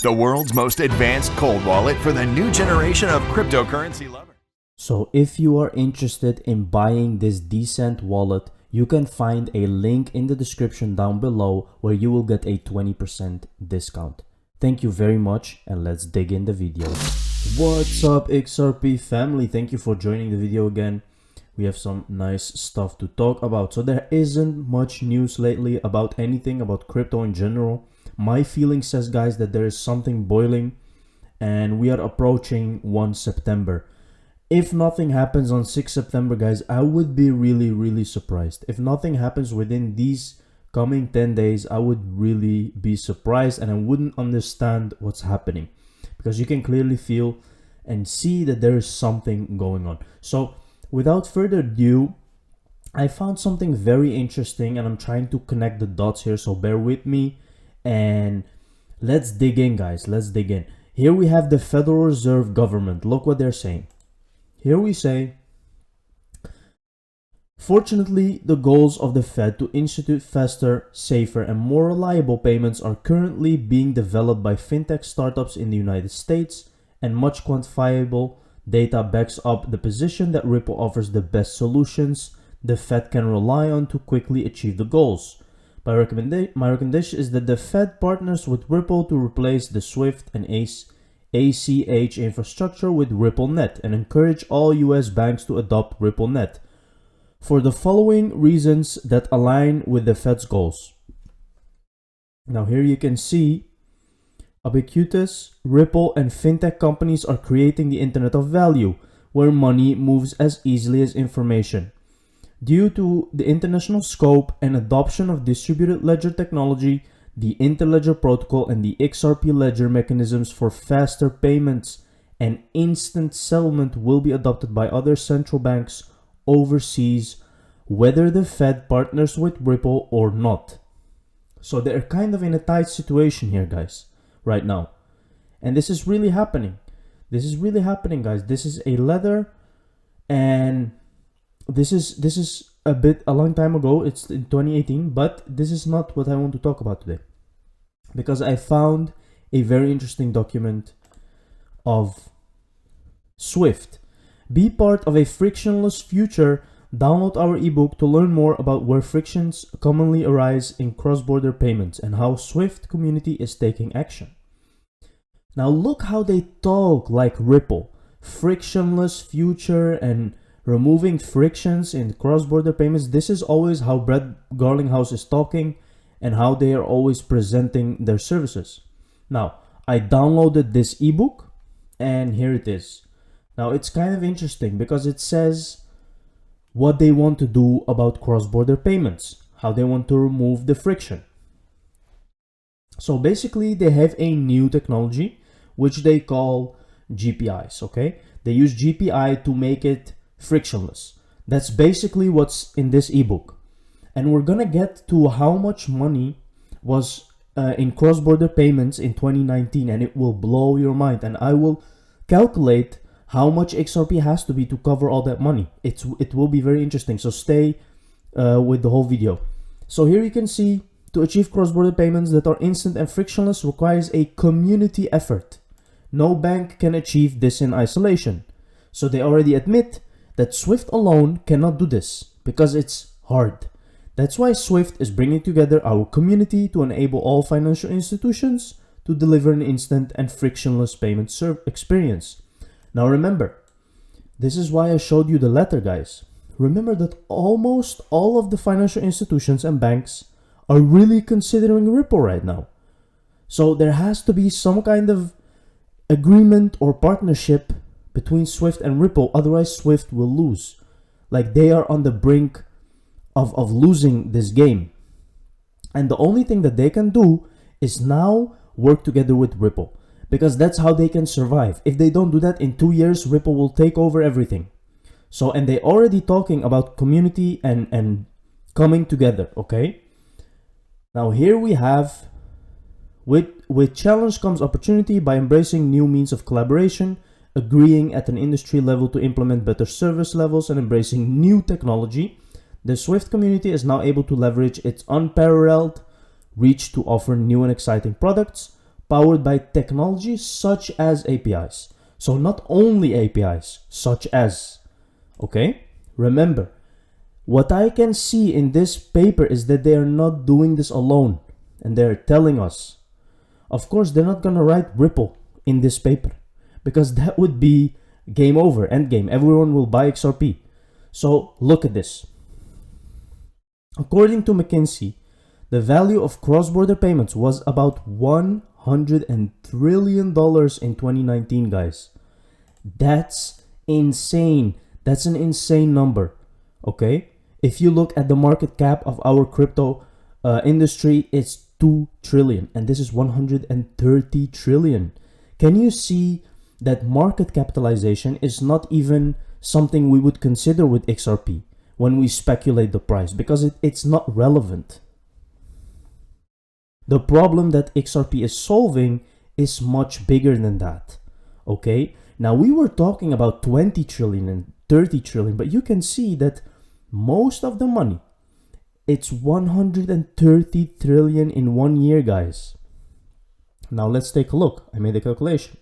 the world's most advanced cold wallet for the new generation of cryptocurrency lovers. So if you are interested in buying this decent wallet, you can find a link in the description down below where you will get a 20% discount. Thank you very much, and let's dig in the video. What's up, XRP family? Thank you for joining the video again. We have some nice stuff to talk about. So there isn't much news lately about anything about crypto in general. My feeling says, guys, that there is something boiling and we are approaching 1 September. If nothing happens on 6 September, guys, I would be really surprised. If nothing happens within these coming 10 days, I would really be surprised and I wouldn't understand what's happening, because you can clearly feel and see that there is something going on. So without further ado, I found something very interesting and I'm trying to connect the dots here, so bear with me and let's dig in, guys. Let's dig in. Here we have the Federal Reserve government. Look what they're saying. Here we say, fortunately, the goals of the Fed to institute faster, safer, and more reliable payments are currently being developed by fintech startups in the United States, and much quantifiable data backs up the position that Ripple offers the best solutions the Fed can rely on to quickly achieve the goals. My recommendation is that the Fed partners with Ripple to replace the SWIFT and ACH infrastructure with RippleNet and encourage all US banks to adopt RippleNet for the following reasons that align with the Fed's goals. Now here you can see Ubiquitous, Ripple, and fintech companies are creating the Internet of Value, where money moves as easily as information. Due to the international scope and adoption of distributed ledger technology, the Interledger Protocol and the XRP ledger mechanisms for faster payments and instant settlement will be adopted by other central banks overseas, whether the Fed partners with Ripple or not. So they're kind of in a tight situation here, guys, right now. And this is really happening. This is really happening, guys. This is a letter, and this is a long time ago. It's in 2018, but this is not what I want to talk about today, because I found a very interesting document of SWIFT. Be part of a frictionless future. Download our ebook to learn more about where frictions commonly arise in cross-border payments and how SWIFT community is taking action. Now look how they talk like Ripple. Frictionless future and removing frictions in cross-border payments. This is always how Brett Garlinghouse is talking and how they are always presenting their services. Now, I downloaded this ebook and here it is. Now, it's kind of interesting because it says what they want to do about cross-border payments, how they want to remove the friction. So basically, they have a new technology which they call GPIs, okay? They use GPI to make it frictionless. That's basically what's in this ebook. And we're gonna get to how much money was in cross-border payments in 2019, and it will blow your mind. And I will calculate how much XRP has to be to cover all that money. It will be very interesting, so stay with the whole video. So here you can see, to achieve cross-border payments that are instant and frictionless requires a community effort. No bank can achieve this in isolation. So they already admit that SWIFT alone cannot do this because it's hard. That's why SWIFT is bringing together our community to enable all financial institutions to deliver an instant and frictionless payment experience. Now remember, this is why I showed you the letter, guys. Remember that almost all of the financial institutions and banks are really considering Ripple right now. So there has to be some kind of agreement or partnership between SWIFT and Ripple, otherwise SWIFT will lose. Like, they are on the brink of losing this game. And the only thing that they can do is now work together with Ripple, because that's how they can survive. If they don't do that, in 2 years, Ripple will take over everything. So, and they already talking about community and coming together, okay? Now here we have, with challenge comes opportunity. By embracing new means of collaboration, agreeing at an industry level to implement better service levels, and embracing new technology, the SWIFT community is now able to leverage its unparalleled reach to offer new and exciting products, powered by technology such as APIs. So not only APIs, such as. Okay? Remember, what I can see in this paper is that they are not doing this alone. And they're telling us. Of course, they're not going to write Ripple in this paper, because that would be game over, end game. Everyone will buy XRP. So look at this. According to McKinsey, the value of cross-border payments was about $100 trillion in 2019, guys. That's insane. That's an insane number. Okay? If you look at the market cap of our crypto industry, it's 2 trillion, and this is 130 trillion. Can you see that market capitalization is not even something we would consider with XRP when we speculate the price, because it's not relevant. The problem that XRP is solving is much bigger than that. Okay? Now we were talking about 20 trillion and 30 trillion, but you can see that most of the money, it's 130 trillion in 1 year, guys. Now let's take a look. I made a calculation.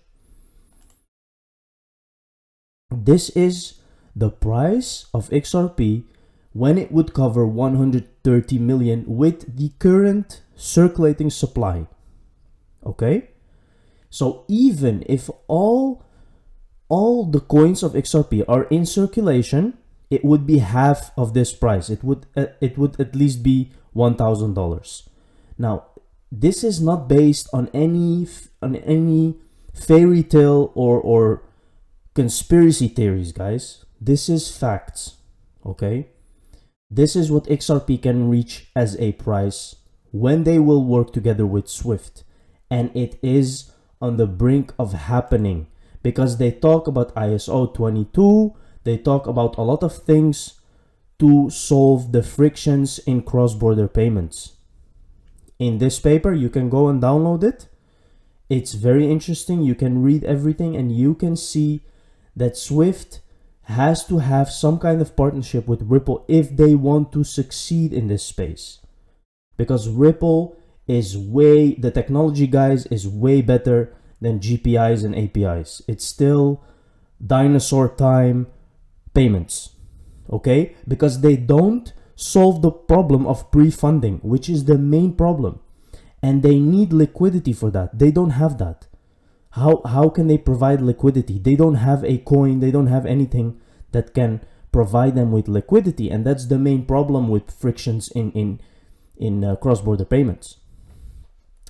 This is the price of XRP when it would cover 130 million with the current circulating supply. Okay? So even if all the coins of XRP are in circulation, it would be half of this price. It would at least be $1,000. Now, this is not based on any fairy tale or conspiracy theories, guys. This is facts. Okay? This is what XRP can reach as a price when they will work together with Swift. And it is on the brink of happening, because they talk about ISO 22, they talk about a lot of things to solve the frictions in cross-border payments. In this paper, you can go and download it. It's very interesting. You can read everything and you can see that Swift has to have some kind of partnership with Ripple if they want to succeed in this space. Because Ripple is the technology, guys, is way better than GPIs and APIs. It's still dinosaur time payments, okay? Because they don't solve the problem of pre-funding, which is the main problem. And they need liquidity for that. They don't have that. How can they provide liquidity? They don't have a coin. They don't have anything that can provide them with liquidity. And that's the main problem with frictions in cross-border payments.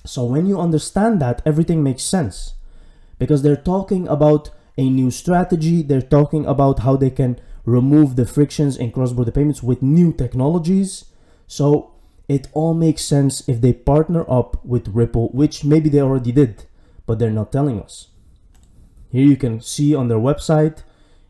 So when you understand that, everything makes sense. Because they're talking about a new strategy. They're talking about how they can remove the frictions in cross-border payments with new technologies. So it all makes sense if they partner up with Ripple, which maybe they already did, but they're not telling us. Here you can see on their website.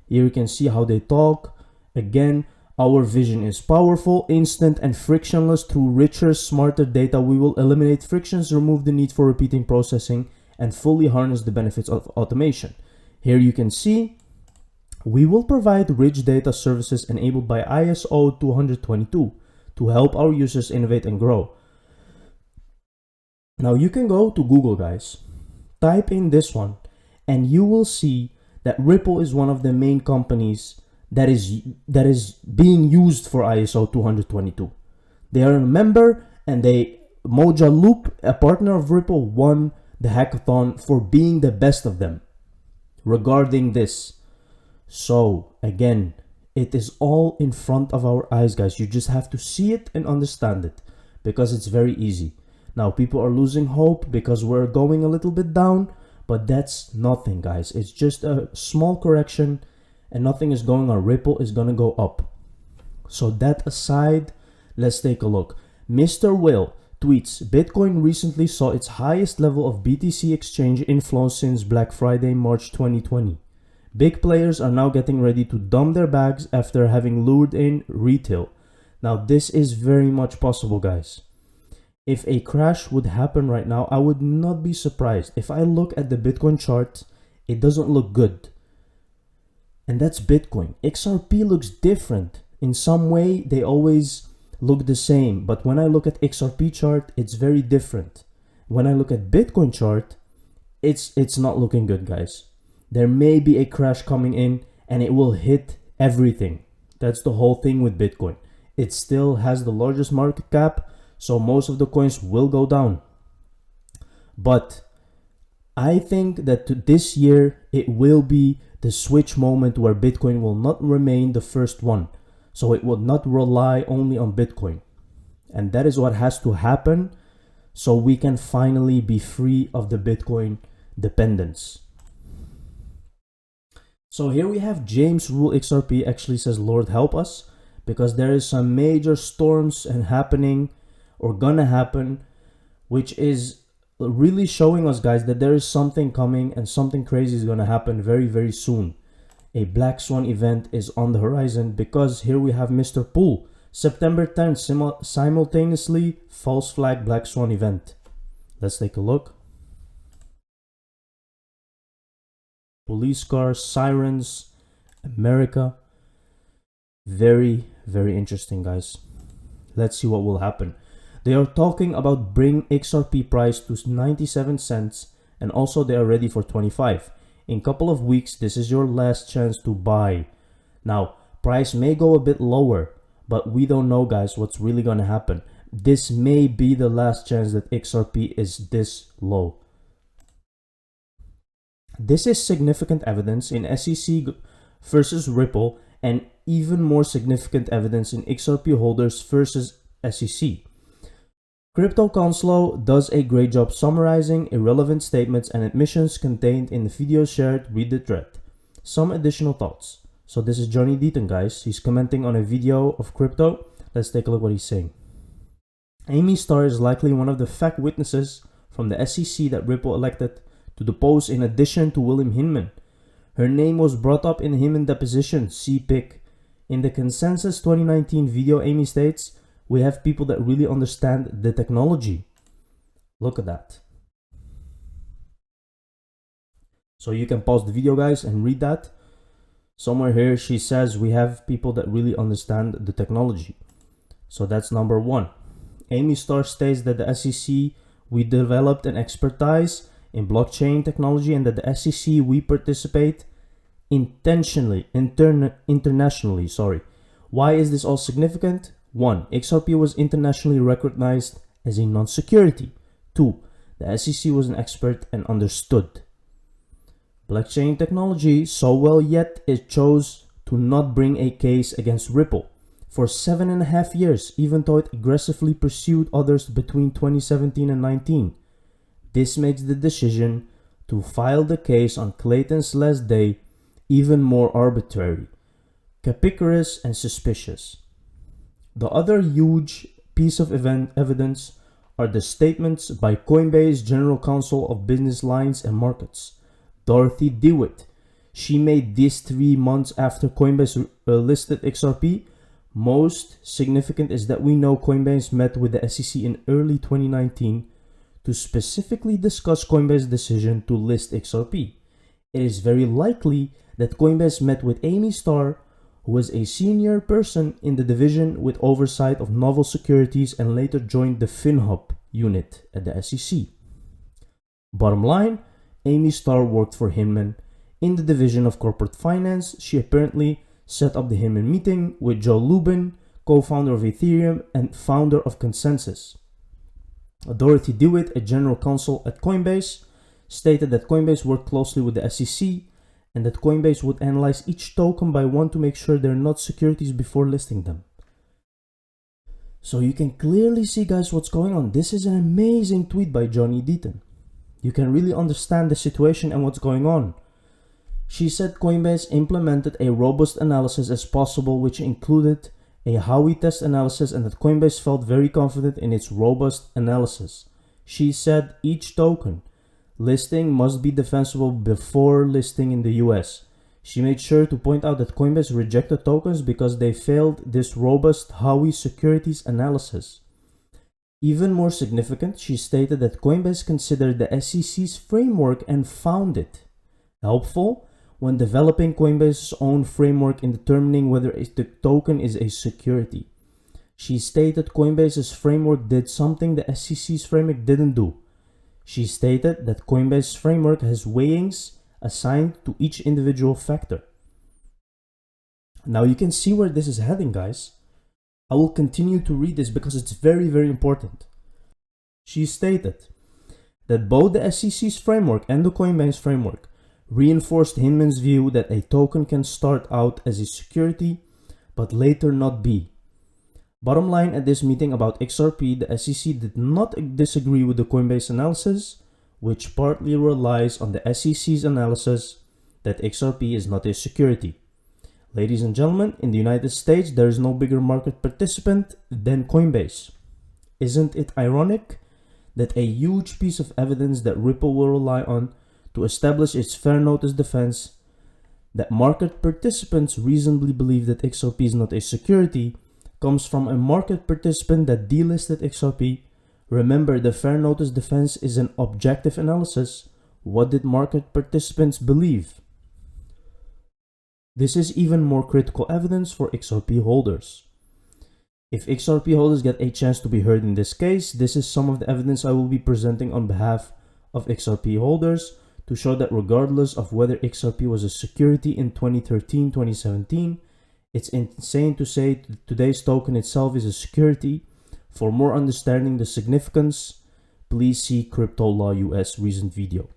Here you can see how they talk. Again, our vision is powerful, instant, and frictionless. Through richer, smarter data, we will eliminate frictions, remove the need for repeating processing, and fully harness the benefits of automation. Here you can see we will provide rich data services enabled by ISO 222 to help our users innovate and grow. Now you can go to Google, guys, type in this one, and you will see that Ripple is one of the main companies that is being used for ISO 222. They are a member, and Moja Loop, a partner of Ripple, won the hackathon for being the best of them regarding this. So again, it is all in front of our eyes, guys. You just have to see it and understand it, because it's very easy. Now people are losing hope because we're going a little bit down, but that's nothing, guys. It's just a small correction and nothing is going on. Ripple is gonna go up. So that aside, let's take a look. Mr. Will tweets, Bitcoin recently saw its highest level of BTC exchange inflow since Black Friday, March 2020. Big players are now getting ready to dump their bags after having lured in retail. Now this is very much possible, guys. If a crash would happen right now, I would not be surprised. If I look at the Bitcoin chart, it doesn't look good. And that's Bitcoin. XRP looks different. In some way, they always look the same. But when I look at XRP chart, it's very different. When I look at Bitcoin chart, it's not looking good, guys. There may be a crash coming in and it will hit everything. That's the whole thing with Bitcoin. It still has the largest market cap, so most of the coins will go down. But I think that this year it will be the switch moment where Bitcoin will not remain the first one. So it will not rely only on Bitcoin. And that is what has to happen so we can finally be free of the Bitcoin dependence. So here we have James Rule XRP actually says, Lord help us, because there is some major storms and happening or gonna happen, which is really showing us, guys, that there is something coming and something crazy is gonna happen very, very soon. A black swan event is on the horizon, because here we have Mr. Pool, September 10th, simultaneously false flag black swan event. Let's take a look. Police cars, sirens, America. Very, very interesting, guys. Let's see what will happen. They are talking about bring XRP price to 97 cents, and also they are ready for 25. In a couple of weeks, this is your last chance to buy. Now, price may go a bit lower, but we don't know, guys, what's really going to happen. This may be the last chance that XRP is this low. This is significant evidence in SEC versus Ripple, and even more significant evidence in XRP holders versus SEC. Crypto Counselor does a great job summarizing irrelevant statements and admissions contained in the video shared. Read the thread. Some additional thoughts. So this is Johnny Deaton, guys. He's commenting on a video of crypto. Let's take a look what he's saying. Amy Starr is likely one of the fact witnesses from the SEC that Ripple elected to depose in addition to William Hinman. Her name was brought up in the Hinman deposition, see pic. In the Consensus 2019 video, Amy states, we have people that really understand the technology. Look at that. So you can pause the video, guys, and read that. Somewhere here she says we have people that really understand the technology. So that's number one. Amy Starr states that the SEC, we developed an expertise in blockchain technology, and that the SEC, we participate internationally. Why is this all significant? 1. XRP was internationally recognized as a non-security. 2. The SEC was an expert and understood blockchain technology so well, yet it chose to not bring a case against Ripple for 7.5 years, even though it aggressively pursued others between 2017 and 19. This makes the decision to file the case on Clayton's last day even more arbitrary, capricious, and suspicious. The other huge piece of evidence are the statements by Coinbase General Counsel of Business Lines and Markets, Dorothy DeWitt. She made this 3 months after Coinbase listed XRP. Most significant is that we know Coinbase met with the SEC in early 2019 to specifically discuss Coinbase's decision to list XRP. It is very likely that Coinbase met with Amy Starr, who was a senior person in the division with oversight of novel securities and later joined the FinHub unit at the SEC. Bottom line, Amy Starr worked for Hinman in the division of corporate finance. She apparently set up the Hinman meeting with Joe Lubin, co-founder of Ethereum and founder of Consensus. Dorothy DeWitt, a general counsel at Coinbase, stated that Coinbase worked closely with the SEC and that Coinbase would analyze each token by one to make sure they're not securities before listing them. So you can clearly see, guys, what's going on. This is an amazing tweet by Johnny Deaton. You can really understand the situation and what's going on. She said Coinbase implemented a robust analysis as possible, which included a Howey test analysis, and that Coinbase felt very confident in its robust analysis. She said each token listing must be defensible before listing in the US. She made sure to point out that Coinbase rejected tokens because they failed this robust Howey securities analysis. Even more significant, she stated that Coinbase considered the SEC's framework and found it helpful when developing Coinbase's own framework in determining whether the token is a security. She stated Coinbase's framework did something the SEC's framework didn't do. She stated that Coinbase framework has weighings assigned to each individual factor. Now you can see where this is heading, guys. I will continue to read this because it's very, very important. She stated that both the SEC's framework and the Coinbase framework reinforced Hinman's view that a token can start out as a security but later not be. Bottom line, at this meeting about XRP, the SEC did not disagree with the Coinbase analysis, which partly relies on the SEC's analysis that XRP is not a security. Ladies and gentlemen, in the United States, there is no bigger market participant than Coinbase. Isn't it ironic that a huge piece of evidence that Ripple will rely on to establish its fair notice defense, that market participants reasonably believe that XRP is not a security, comes from a market participant that delisted XRP? Remember, the fair notice defense is an objective analysis. What did market participants believe? This is even more critical evidence for XRP holders. If XRP holders get a chance to be heard in this case, this is some of the evidence I will be presenting on behalf of XRP holders to show that regardless of whether XRP was a security in 2013-2017, it's insane to say today's token itself is a security. For more understanding the significance, please see Crypto Law US recent video.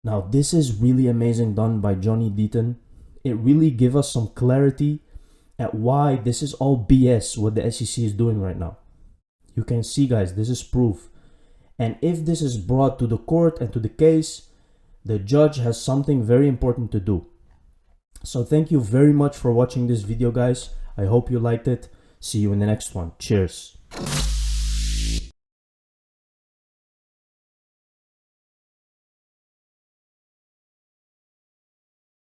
Now, this is really amazing done by Johnny Deaton. It really gives us some clarity at why this is all BS what the SEC is doing right now. You can see, guys, this is proof. And if this is brought to the court and to the case, the judge has something very important to do. So thank you very much for watching this video, guys. I hope you liked it. See you in the next one. Cheers.